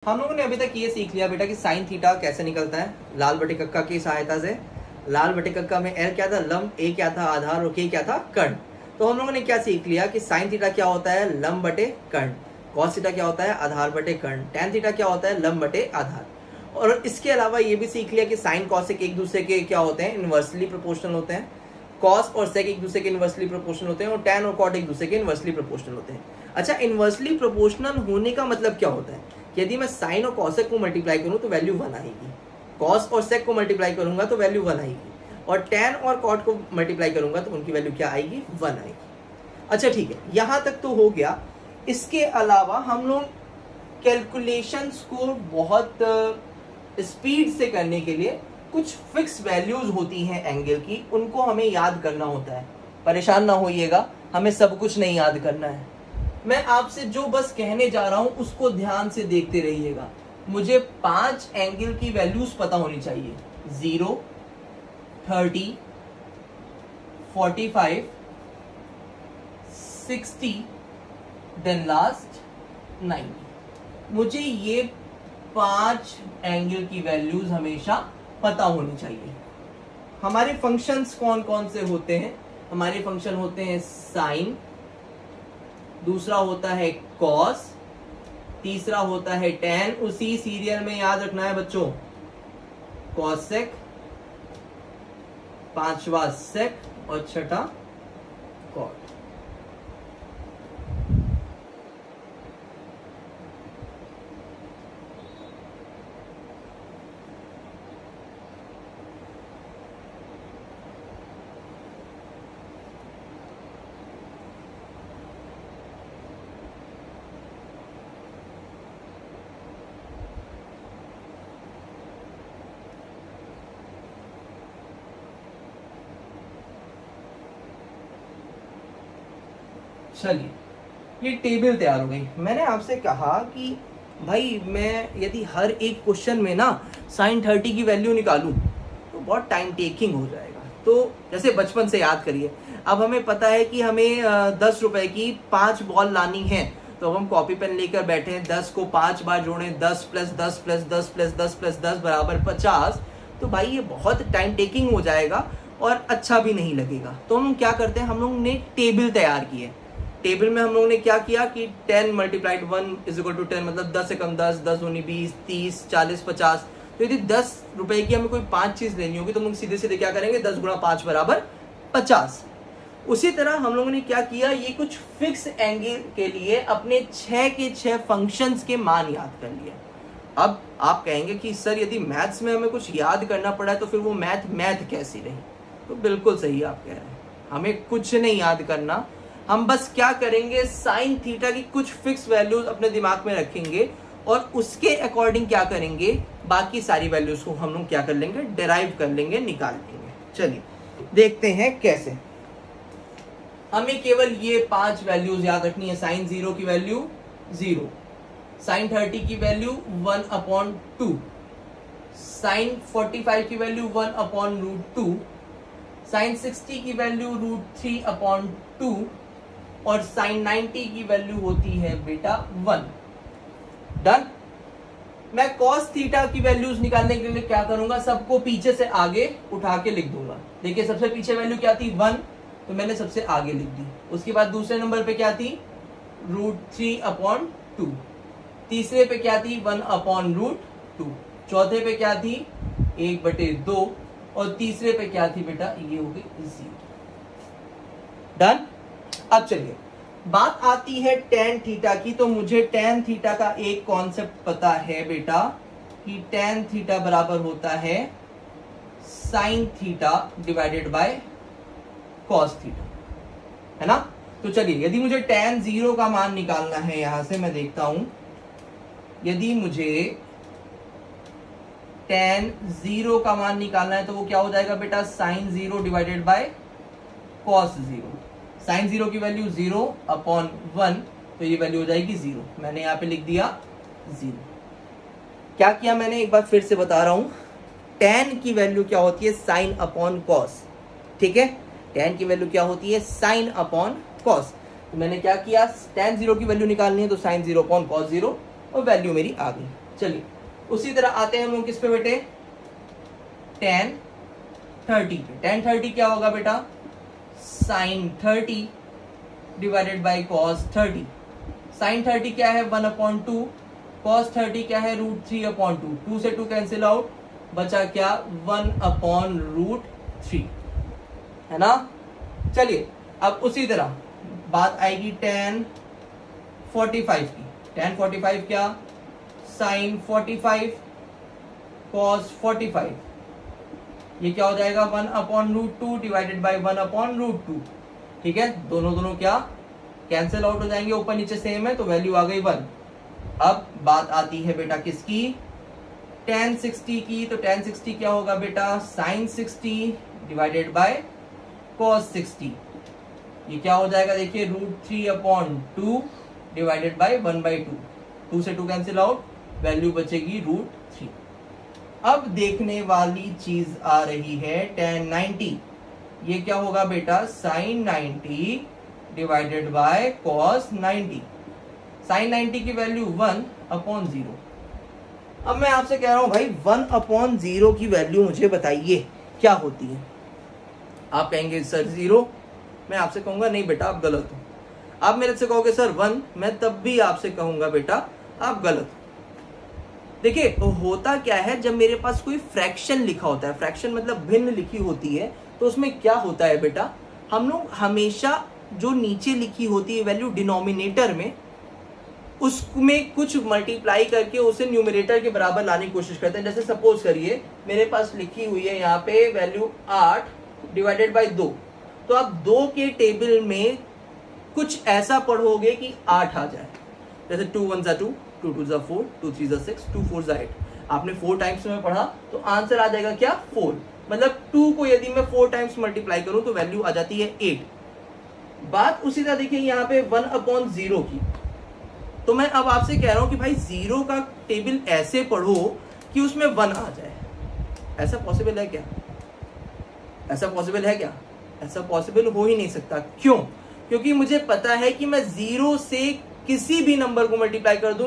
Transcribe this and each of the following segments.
हम लोगों ने अभी तक ये सीख लिया बेटा कि साइन थीटा कैसे निकलता है लाल बटे कक्का की सहायता से। लाल बटे कक्का में एल क्या था, लंब, ए क्या था, आधार, और के क्या था, कर्ण। तो हम लोगों ने क्या सीख लिया कि साइन थीटा क्या होता है, लंब बटे कर्ण। कॉस थीटा क्या होता है, आधार बटे कर्ण। टैन थीटा क्या होता है, लंब बटे आधार। और इसके अलावा ये भी सीख लिया कि साइन कॉसेक एक दूसरे के क्या होते हैं, इनवर्सली प्रोपोर्शनल होते हैं। कॉस और सेक एक दूसरे के इनवर्सली प्रोपोर्शनल होते हैं और टैन और कॉट एक दूसरे के इनवर्सली प्रोपोर्शनल होते हैं। अच्छा, इनवर्सली प्रोपोर्शनल होने का मतलब क्या होता है? यदि मैं साइन और कॉसेक को मल्टीप्लाई करूं तो वैल्यू 1 आएगी। कॉस और सेक को मल्टीप्लाई करूंगा तो वैल्यू 1 आएगी। और टैन और कॉट को मल्टीप्लाई करूंगा तो उनकी वैल्यू क्या आएगी, 1 आएगी। अच्छा ठीक है, यहां तक तो हो गया। इसके अलावा हम लोग कैलकुलेशंस को बहुत स्पीड से करने के लिए कुछ फिक्स वैल्यूज होती हैं एंगल की, उनको हमें याद करना होता है। परेशान ना होइएगा, हमें सब कुछ नहीं याद करना है। मैं आपसे जो बस कहने जा रहा हूं उसको ध्यान से देखते रहिएगा। मुझे 5 एंगल की वैल्यूज पता होनी चाहिए, 0, 30, 45, 60, देन लास्ट 90। मुझे ये 5 एंगल की वैल्यूज हमेशा पता होनी चाहिए। हमारे फंक्शंस कौन कौन से होते हैं? हमारे फंक्शन होते हैं साइन, दूसरा होता है कॉस, तीसरा होता है टैन, उसी सीरियल में याद रखना है बच्चों, कॉसेक, पांचवा सेक और छठा कॉट। चलिए, ये टेबल तैयार हो गई। मैंने आपसे कहा कि भाई मैं यदि हर एक क्वेश्चन में ना साइन 30 की वैल्यू निकालूं तो बहुत टाइम टेकिंग हो जाएगा। तो जैसे बचपन से याद करिए, अब हमें पता है कि हमें 10 रुपए की 5 बॉल लानी है, तो अब हम कॉपी पेन लेकर बैठे हैं, 10 को 5 बार जोड़ें, 10 + 10 + 10 + 10 + 10 बराबर 50। तो भाई ये बहुत टाइम टेकिंग हो जाएगा और अच्छा भी नहीं लगेगा। तो हम क्या करते हैं, हम लोग ने टेबल तैयार की है। टेबल में हम लोगों ने क्या किया कि 10 × 1 = 10, मतलब 10 से कम 10, 10 दूनी 20, 30, 40, 50। तो यदि 10 रुपए की हमें कोई 5 चीज लेनी होगी तो हम लोग सीधे सीधे क्या करेंगे, 10 × 5 बराबर 50। उसी तरह हम लोगों ने क्या किया, ये कुछ फिक्स एंगल के लिए अपने 6 के 6 फंक्शंस के मान याद कर लिए। अब आप कहेंगे कि सर यदि मैथ्स में हमें कुछ याद करना पड़ा तो फिर वो मैथ कैसी रही? तो बिल्कुल सही आप कह रहे हैं, हमें कुछ नहीं याद करना। हम बस क्या करेंगे, साइन थीटा की कुछ फिक्स वैल्यूज अपने दिमाग में रखेंगे और उसके अकॉर्डिंग क्या करेंगे, बाकी सारी वैल्यूज को हम लोग क्या कर लेंगे, डिराइव कर लेंगे, निकाल लेंगे। चलिए देखते हैं कैसे। हमें केवल ये 5 वैल्यूज याद रखनी है। साइन 0 की वैल्यू 0, साइन 30 की वैल्यू 1/2, साइन 45 की वैल्यू 1/√2, साइन 60 की वैल्यू √3/2 और साइन 90 की वैल्यू होती है बेटा 1। डन। मैं कॉस थीटा की वैल्यूज निकालने के लिए क्या करूंगा, सबको पीछे से आगे उठा के लिख दूंगा। देखिए सबसे पीछे वैल्यू क्या थी, 1, तो मैंने सबसे आगे लिख दी। उसके बाद दूसरे नंबर पे क्या थी, √3/2, तीसरे पे क्या थी, 1/√2, चौथे पे क्या थी, 1/2 और तीसरे पे क्या थी बेटा, ये हो गई 0। डन। अब चलिए बात आती है टैन थीटा की। तो मुझे टैन थीटा का एक कॉन्सेप्ट पता है बेटा कि टैन थीटा बराबर होता है sine theta divided by cos theta, है ना। तो चलिए, यदि मुझे टैन 0 का मान निकालना है, यहां से मैं देखता हूं, यदि मुझे टैन 0 का मान निकालना है तो वो क्या हो जाएगा बेटा, sine 0 divided by cos 0। Sine 0 की वैल्यू 0/1, तो ये वैल्यू हो जाएगी 0। मैंने यहां पे लिख दिया 0। क्या किया मैंने, एक बार फिर से बता रहा हूं, टैन की वैल्यू क्या होती है, साइन अपॉन कॉस। ठीक है, टैन की वैल्यू क्या होती है, साइन अपॉन कॉस। तो मैंने क्या किया, tan 0 की वैल्यू निकालनी है तो sin 0 अपॉन cos 0 और वैल्यू मेरी आ गई। चलिए उसी तरह आते हैं हम लोग किस पे बेटे, tan 30 पे। tan 30 क्या होगा बेटा, sin 30 divided by cos 30। sin 30 क्या है 1/2, cos 30 क्या है √3/2। 2 से 2 कैंसिल आउट, बचा क्या 1/√3, है ना। चलिए अब उसी तरह बात आएगी tan 45 की। tan 45 क्या, sin 45 cos 45, ये क्या हो जाएगा 1/√2 डिवाइडेड बाई 1/√2। ठीक है, दोनों क्या कैंसिल आउट हो जाएंगे, ऊपर नीचे सेम है तो वैल्यू आ गई 1। अब बात आती है बेटा किसकी, tan 60 की। तो tan 60 क्या होगा बेटा, sin 60 डिवाइडेड बाय cos 60, ये क्या हो जाएगा देखिए √3/2 डिवाइडेड बाय 1/2। 2 से 2 कैंसिल आउट, वैल्यू बचेगी √3। अब देखने वाली चीज आ रही है tan 90, ये क्या होगा बेटा sin 90 divided by cos 90। sin 90 की वैल्यू 1/0। अब मैं आपसे कह रहा हूं भाई 1/0 की वैल्यू मुझे बताइए क्या होती है। आप कहेंगे सर 0, मैं आपसे कहूंगा नहीं बेटा आप गलत हो। आप मेरे से कहोगे सर 1, मैं तब भी आपसे कहूंगा बेटा आप गलत हो। देखिए होता क्या है, जब मेरे पास कोई फ्रैक्शन लिखा होता है, फ्रैक्शन मतलब भिन्न लिखी होती है, तो उसमें क्या होता है बेटा, हम लोग हमेशा जो नीचे लिखी होती है वैल्यू डिनोमिनेटर में, उसमें कुछ मल्टीप्लाई करके उसे न्यूमरेटर के बराबर लाने की कोशिश करते हैं। जैसे सपोज करिए मेरे पास लिखी हुई है यहाँ पे वैल्यू 8 डिवाइडेड बाई 2, तो आप 2 के टेबल में कुछ ऐसा पढ़ोगे कि 8 आ जाए। जैसे 2 1 2, 2 2 4, 2 3 6, 2 4 8। आपने 4 टाइम्स में पढ़ा तो आंसर आ जाएगा क्या 4। मतलब 2 को यदि मैं 4 टाइम्स मल्टीप्लाई करूं तो वैल्यू आ जाती है 8। बात उसी तरह देखिए यहाँ पे 1/0 की। तो मैं अब आपसे कह रहा हूं कि भाई 0 का टेबल ऐसे पढ़ो कि उसमें 1 आ जाए। ऐसा पॉसिबल है क्या, ऐसा पॉसिबल है क्या, ऐसा पॉसिबल हो ही नहीं सकता। क्यों, क्योंकि मुझे पता है कि मैं 0 से किसी भी नंबर को मल्टीप्लाई कर दूं,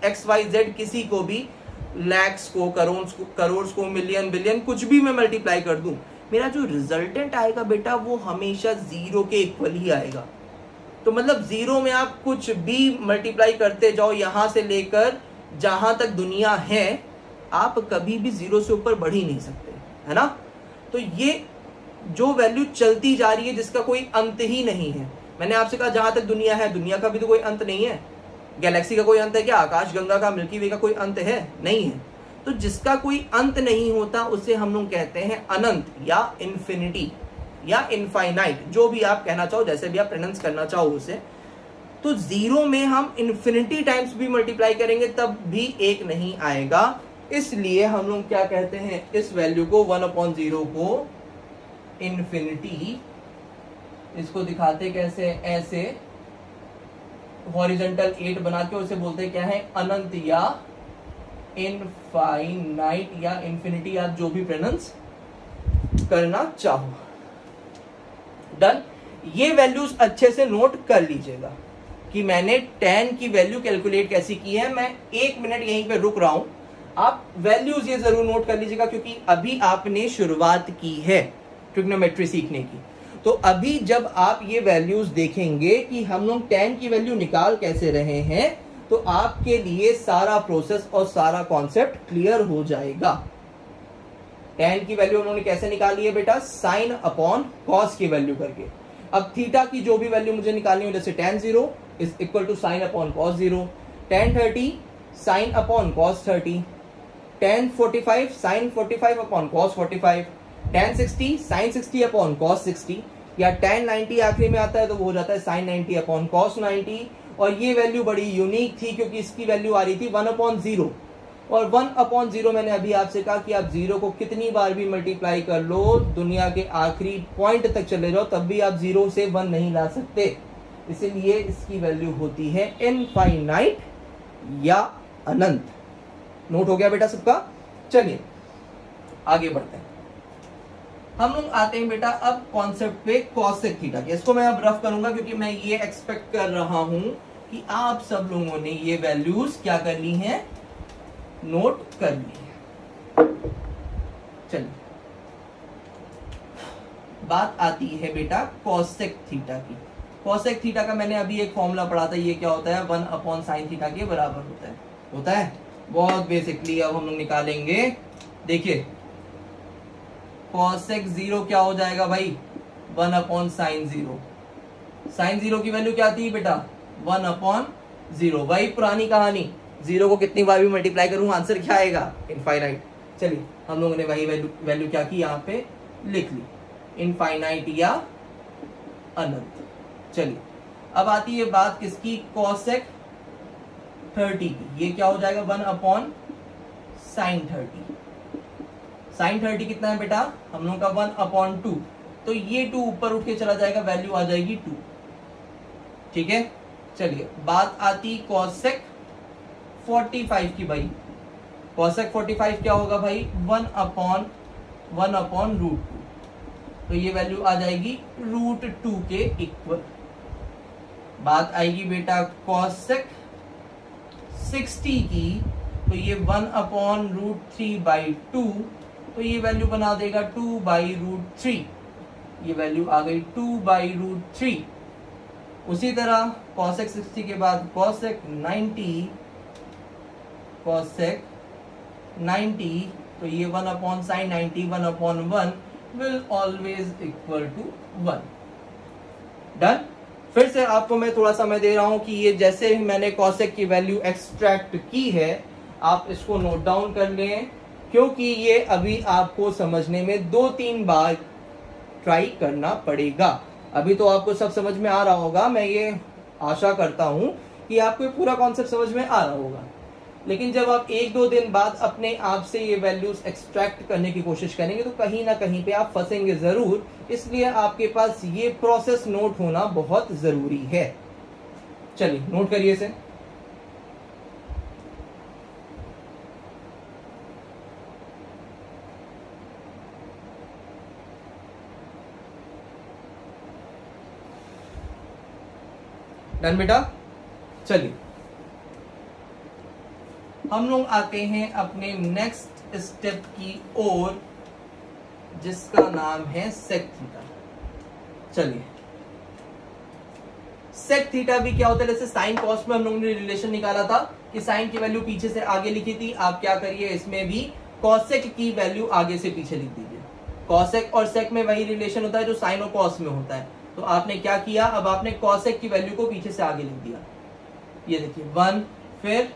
XYZ किसी को भी, लैक्स को, करोड़ को, मिलियन, बिलियन, कुछ भी मैं मल्टीप्लाई कर दूं, मेरा जो रिजल्टेंट आएगा बेटा वो हमेशा 0 के इक्वल ही आएगा। तो मतलब 0 में आप कुछ भी मल्टीप्लाई करते जाओ, यहां से लेकर जहां तक दुनिया है, आप कभी भी 0 से ऊपर बढ़ ही नहीं सकते, है ना। तो ये जो वैल्यू चलती जा रही है जिसका कोई अंत ही नहीं है, मैंने आपसे कहा जहां तक दुनिया है, दुनिया का भी तो कोई अंत नहीं है। गैलेक्सी का कोई अंत है क्या, आकाश गंगा का, मिल्की वे का कोई अंत है, नहीं है। तो जिसका कोई अंत नहीं होता उसे हम लोग कहते हैं अनंत या इन्फिनिटी या इनफाइनाइट, जो भी आप कहना चाहो, जैसे भी आप प्रोनाउंस करना चाहो उसे। तो 0 में हम इन्फिनिटी टाइम्स भी मल्टीप्लाई करेंगे तब भी 1 नहीं आएगा। इसलिए हम लोग क्या कहते हैं, इस वैल्यू को 1/0 को इन्फिनिटी, इसको दिखाते कैसे, ऐसे हॉरिजॉन्टल 8 बना के उसे बोलते क्या है, अनंत या इनफाइनाइट या इन्फिनिटी, आप जो भी प्रोनाउंस करना चाहो। डन। ये वैल्यूज अच्छे से नोट कर लीजिएगा कि मैंने tan की वैल्यू कैलकुलेट कैसी की है। मैं 1 मिनट यहीं पे रुक रहा हूं, आप वैल्यूज ये जरूर नोट कर लीजिएगा क्योंकि अभी आपने शुरुआत की है ट्रिग्नोमेट्री सीखने की। तो अभी जब आप ये वैल्यूज देखेंगे कि हम लोग tan की वैल्यू निकाल कैसे रहे हैं, तो आपके लिए सारा प्रोसेस और सारा कॉन्सेप्ट क्लियर हो जाएगा। tan की वैल्यू हम लोगों ने कैसे निकाली है बेटा, sin अपॉन cos की वैल्यू करके। अब थीटा की जो भी वैल्यू मुझे निकालनी हो, जैसे tan 0 is equal to sin upon cos 0, tan 30 sin upon cos 30, tan 45 sin 45 upon cos 45, tan 60 sin 60 upon cos 60, या tan 90 आखिरी में आता है तो वो हो जाता है sin 90 अपॉन cos 90। और ये वैल्यू बड़ी यूनिक थी क्योंकि इसकी वैल्यू आ रही थी 1/0, और 1/0 मैंने अभी आपसे कहा कि आप 0 को कितनी बार भी मल्टीप्लाई कर लो, दुनिया के आखिरी पॉइंट तक चले जाओ, तब भी आप 0 से 1 नहीं ला सकते। इसीलिए इसकी वैल्यू होती है इनफाइनाइट या अनंत। नोट हो गया बेटा सबका। चलिए आगे बढ़ते हैं। हम लोग आते हैं बेटा अब कॉन्सेप्ट पे कॉसेक थीटा के। इसको मैं अब रफ करूंगा क्योंकि मैं ये एक्सपेक्ट कर रहा हूं कि आप सब लोगों ने ये वैल्यूज क्या कर ली हैं, नोट कर लिए। चलिए बात आती है बेटा कॉसेक थीटा की। कॉसेक थीटा का मैंने अभी एक फॉर्मूला पढ़ा था, ये क्या होता है, 1/sin थीटा के बराबर होता है बहुत बेसिकली। अब हम लोग निकालेंगे, देखिए कॉसेक 0 क्या हो जाएगा भाई, 1/sin 0। sin 0 की वैल्यू क्या थी बेटा, 1/0। वही पुरानी कहानी, 0 को कितनी बार भी मल्टीप्लाई करूं आंसर क्या आएगा, इनफाइनाइट। चलिए हम लोगों ने वही वैल्यू क्या की, यहाँ पे लिख ली, इनफाइनाइट या अनंत। चलिए अब आती है बात किसकी, कॉसेक 30 की। ये क्या हो जाएगा, 1/sin 30। sin 30 कितना है बेटा, हम लोगों का 1/2। तो ये 2 ऊपर उठ के चला जाएगा, वैल्यू आ जाएगी 2। ठीक है, चलिए बात आती कॉसेक 45 की। भाई कॉसेक 45 क्या होगा भाई, 1/√2। तो ये वैल्यू आ जाएगी √2 के इक्वल। बात आएगी बेटा कॉसेक 60 की, तो ये 1/√3/2। तो ये वैल्यू बना देगा 2/√3। ये वैल्यू आ गई 2/√3। उसी तरह कॉसेक 60 के बाद कॉसेक 90, तो ये 1/sin 90, 1/1 will always equal to 1। Done. फिर से आपको मैं थोड़ा समय दे रहा हूं कि ये जैसे ही मैंने कॉसेक की वैल्यू एक्सट्रैक्ट की है, आप इसको नोट डाउन कर लें, क्योंकि ये अभी आपको समझने में 2-3 बार ट्राई करना पड़ेगा। अभी तो आपको सब समझ में आ रहा होगा, मैं ये आशा करता हूं कि आपको ये पूरा कॉन्सेप्ट समझ में आ रहा होगा। लेकिन जब आप 1-2 दिन बाद अपने आप से ये वैल्यूज एक्सट्रैक्ट करने की कोशिश करेंगे तो कहीं ना कहीं पे आप फंसेंगे जरूर। इसलिए आपके पास ये प्रोसेस नोट होना बहुत जरूरी है। चलिए नोट करिए इसे। डन बेटा। चलिए हम लोग आते हैं अपने नेक्स्ट स्टेप की ओर, जिसका नाम है सेक थीटा। चलिए सेक थीटा भी क्या होता है, जैसे साइन कॉस में हम लोगों ने रिलेशन निकाला था कि साइन की वैल्यू पीछे से आगे लिखी थी। आप क्या करिए, इसमें भी कॉसेक की वैल्यू आगे से पीछे लिख दीजिए। कॉसेक और सेक में वही रिलेशन होता है जो साइन और कॉस में होता है। तो आपने क्या किया, अब आपने कॉसेक की वैल्यू को पीछे से आगे लिख दिया। ये देखिए 1, फिर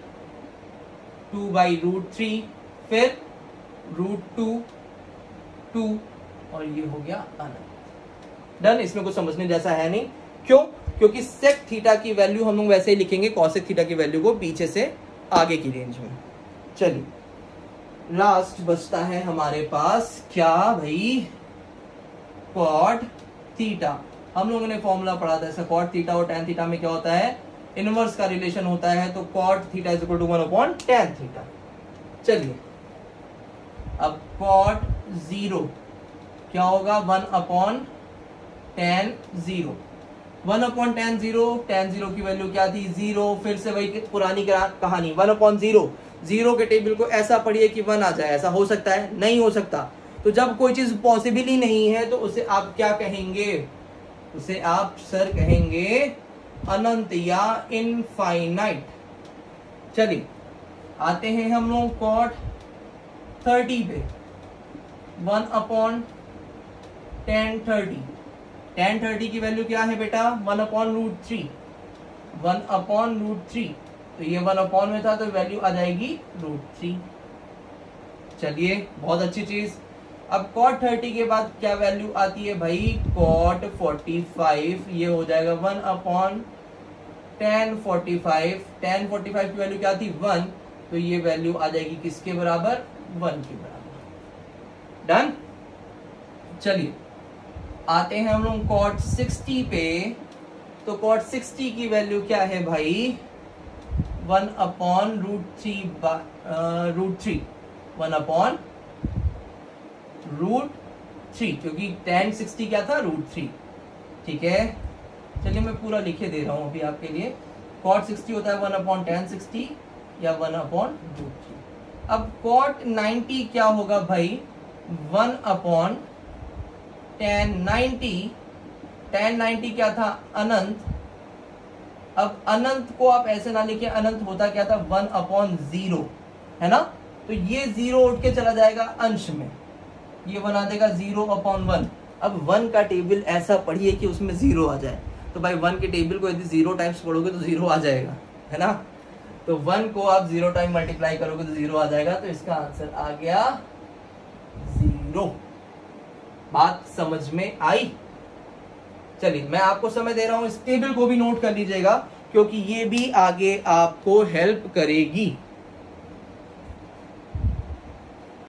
2/√3, फिर √2, 2 और ये हो गया अनंत। डन। इसमें कुछ समझने जैसा है नहीं। क्यों? क्योंकि सेक थीटा की वैल्यू हम लोग वैसे ही लिखेंगे कॉसेक थीटा की वैल्यू को पीछे से आगे की रेंज में। चलिए लास्ट बचता है हमारे पास क्या भाई, कॉट थीटा। हम लोगों ने फॉर्मूला पढ़ा था, ऐसा कॉट थीटा और टैन थीटा में क्या होता है, इनवर्स का रिलेशन होता है। तो cot theta is equal to 1/tan theta. चलिए अब कॉट 0 क्या होगा, 1/tan 0। 1/tan 0, tan 0 की वैल्यू क्या थी, 0। फिर से वही पुरानी कहानी, 1/0। 0 के टेबल को ऐसा पढ़िए कि 1 आ जाए, ऐसा हो सकता है? नहीं हो सकता। तो जब कोई चीज पॉसिबल ही नहीं है तो उसे आप क्या कहेंगे, उसे आप सर कहेंगे अनंत या इनफाइनाइट। चलिए आते हैं हम लोग कॉट 30 पे, 1/tan 30। tan 30 की वैल्यू क्या है बेटा, 1/√3। 1/√3, तो ये 1 में था तो वैल्यू आ जाएगी √3। चलिए बहुत अच्छी चीज। अब cot 30 के बाद क्या वैल्यू आती है भाई, cot 45। ये हो जाएगा 1/tan 45। tan 45 की वैल्यू क्या थी, 1। तो ये वैल्यू आ जाएगी किसके बराबर, 1 के बराबर। डन। चलिए आते हैं हम लोग cot 60 पे। तो cot 60 की वैल्यू क्या है भाई, 1/√3। 1/√3, क्योंकि tan 60 क्या था, √3। ठीक है, चलिए मैं पूरा लिखे दे रहा हूं अभी आपके लिए। cot 60 होता है 1/tan 60 या 1/√3। अब cot 90 क्या होगा भाई, 1/tan 90, tan 90 क्या था, अनंत। अब अनंत को आप ऐसे ना लिखे, अनंत होता क्या था, 1/0, है ना। तो ये 0 उठ के चला जाएगा अंश में, ये बना देगा 0/1। अब 1 का टेबल ऐसा पढ़िए कि उसमें 0 आ जाए। तो भाई 1 के टेबल को यदि 0 टाइम्स पढ़ोगे तो 0 आ जाएगा, है ना। तो 1 को आप 0 टाइम मल्टीप्लाई करोगे तो 0 आ जाएगा। तो इसका आंसर आ गया 0। बात समझ में आई। चलिए मैं आपको समय दे रहा हूं, इस टेबल को भी नोट कर लीजिएगा क्योंकि ये भी आगे आपको हेल्प करेगी।